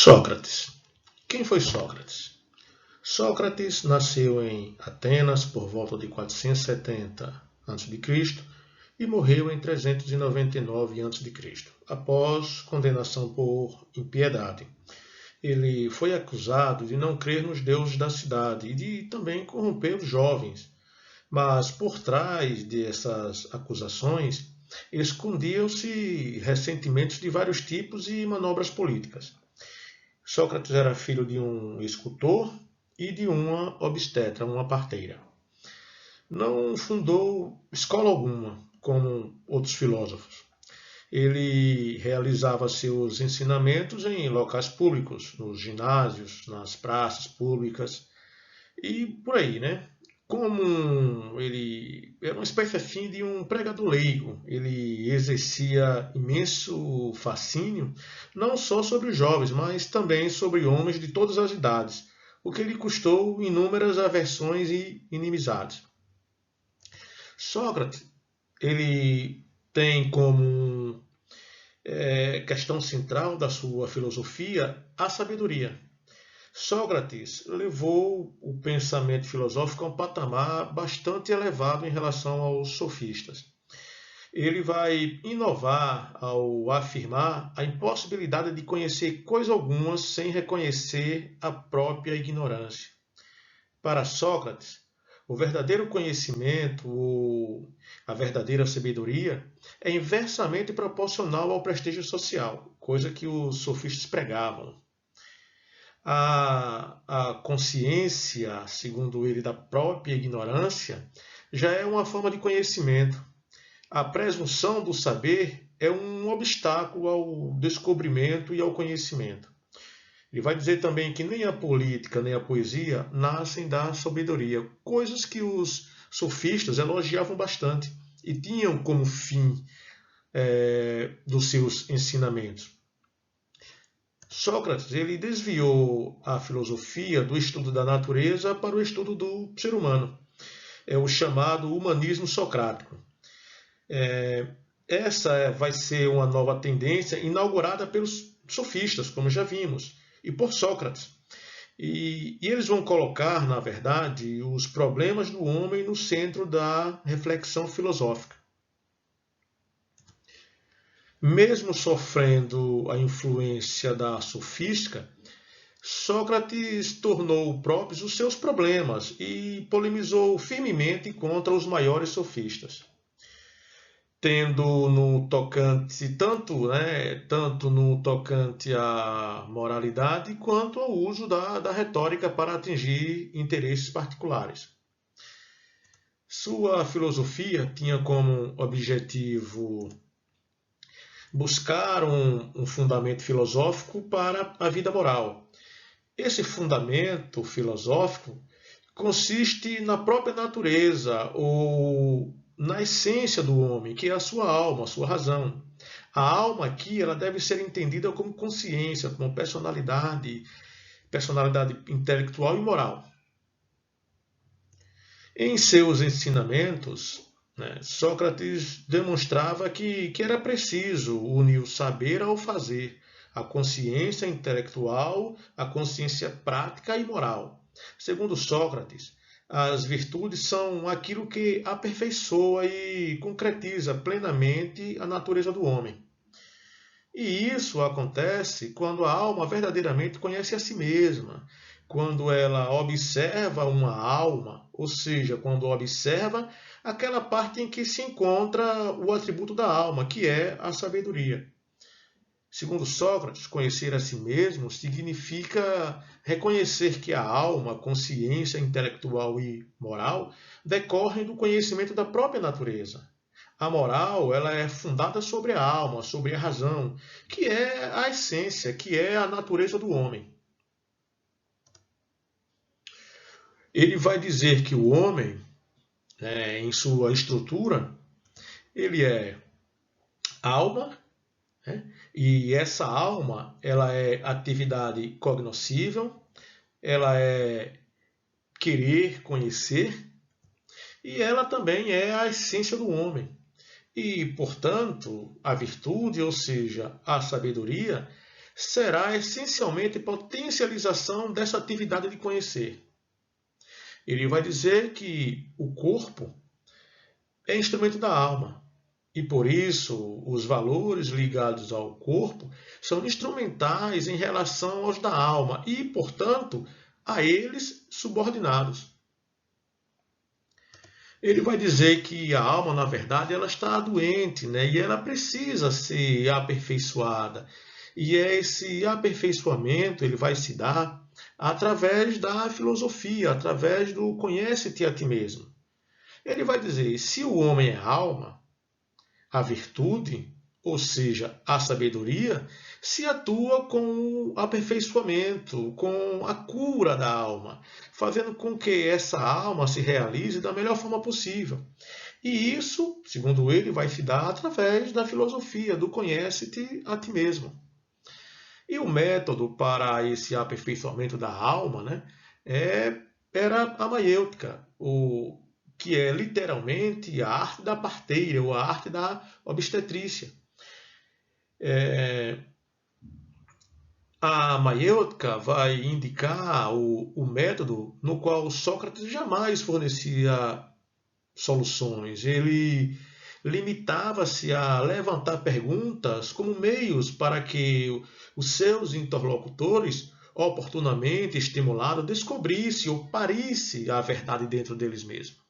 Sócrates. Quem foi Sócrates? Sócrates nasceu em Atenas por volta de 470 a.C. e morreu em 399 a.C., após condenação por impiedade. Ele foi acusado de não crer nos deuses da cidade e de também corromper os jovens. Mas por trás dessas acusações escondiam-se ressentimentos de vários tipos e manobras políticas. Sócrates era filho de um escultor e de uma obstetra, uma parteira. Não fundou escola alguma, como outros filósofos. Ele realizava seus ensinamentos em locais públicos, nos ginásios, nas praças públicas e por aí, né? Como ele era uma espécie assim de um pregador leigo, ele exercia imenso fascínio, não só sobre os jovens, mas também sobre homens de todas as idades, o que lhe custou inúmeras aversões e inimizades. Sócrates, ele tem como questão central da sua filosofia a sabedoria. Sócrates levou o pensamento filosófico a um patamar bastante elevado em relação aos sofistas. Ele vai inovar ao afirmar a impossibilidade de conhecer coisa alguma sem reconhecer a própria ignorância. Para Sócrates, o verdadeiro conhecimento, ou a verdadeira sabedoria, é inversamente proporcional ao prestígio social, coisa que os sofistas pregavam. A consciência, segundo ele, da própria ignorância, já é uma forma de conhecimento. A presunção do saber é um obstáculo ao descobrimento e ao conhecimento. Ele vai dizer também que nem a política nem a poesia nascem da sabedoria, coisas que os sofistas elogiavam bastante e tinham como fim dos seus ensinamentos. Sócrates ele desviou a filosofia do estudo da natureza para o estudo do ser humano. É o chamado humanismo socrático. Essa vai ser uma nova tendência inaugurada pelos sofistas, como já vimos, e por Sócrates. E eles vão colocar, na verdade, os problemas do homem no centro da reflexão filosófica. Mesmo sofrendo a influência da sofística, Sócrates tornou próprios os seus problemas e polemizou firmemente contra os maiores sofistas, tendo no tocante tanto no tocante à moralidade quanto ao uso da retórica para atingir interesses particulares. Sua filosofia tinha como objetivo buscar um fundamento filosófico para a vida moral. Esse fundamento filosófico consiste na própria natureza ou na essência do homem, que é a sua alma, a sua razão. A alma aqui ela deve ser entendida como consciência, como personalidade intelectual e moral. Em seus ensinamentos, Sócrates demonstrava que era preciso unir o saber ao fazer, a consciência intelectual, a consciência prática e moral. Segundo Sócrates, as virtudes são aquilo que aperfeiçoa e concretiza plenamente a natureza do homem. E isso acontece quando a alma verdadeiramente conhece a si mesma, quando ela observa uma alma, ou seja, quando observa aquela parte em que se encontra o atributo da alma, que é a sabedoria. Segundo Sócrates, conhecer a si mesmo significa reconhecer que a alma, a consciência intelectual e moral decorrem do conhecimento da própria natureza. A moral ela é fundada sobre a alma, sobre a razão, que é a essência, que é a natureza do homem. Ele vai dizer que o homem, em sua estrutura, ele é alma, e essa alma ela é atividade cognoscível, ela é querer conhecer, e ela também é a essência do homem. E, portanto, a virtude, ou seja, a sabedoria, será essencialmente potencialização dessa atividade de conhecer. Ele vai dizer que o corpo é instrumento da alma. E por isso, os valores ligados ao corpo são instrumentais em relação aos da alma e, portanto, a eles subordinados. Ele vai dizer que a alma, na verdade, ela está doente, né? E ela precisa ser aperfeiçoada. E esse aperfeiçoamento ele vai se dar através da filosofia, através do conhece-te a ti mesmo. Ele vai dizer, se o homem é alma, a virtude, ou seja, a sabedoria, se atua com o aperfeiçoamento, com a cura da alma, fazendo com que essa alma se realize da melhor forma possível. E isso, segundo ele, vai se dar através da filosofia, do conhece-te a ti mesmo. E o método para esse aperfeiçoamento da alma, né, era a maiêutica, que é literalmente a arte da parteira, ou a arte da obstetrícia. A maiêutica vai indicar o método no qual Sócrates jamais fornecia soluções. Ele limitava-se a levantar perguntas como meios para que os seus interlocutores, oportunamente estimulados, descobrissem ou parissem a verdade dentro deles mesmos.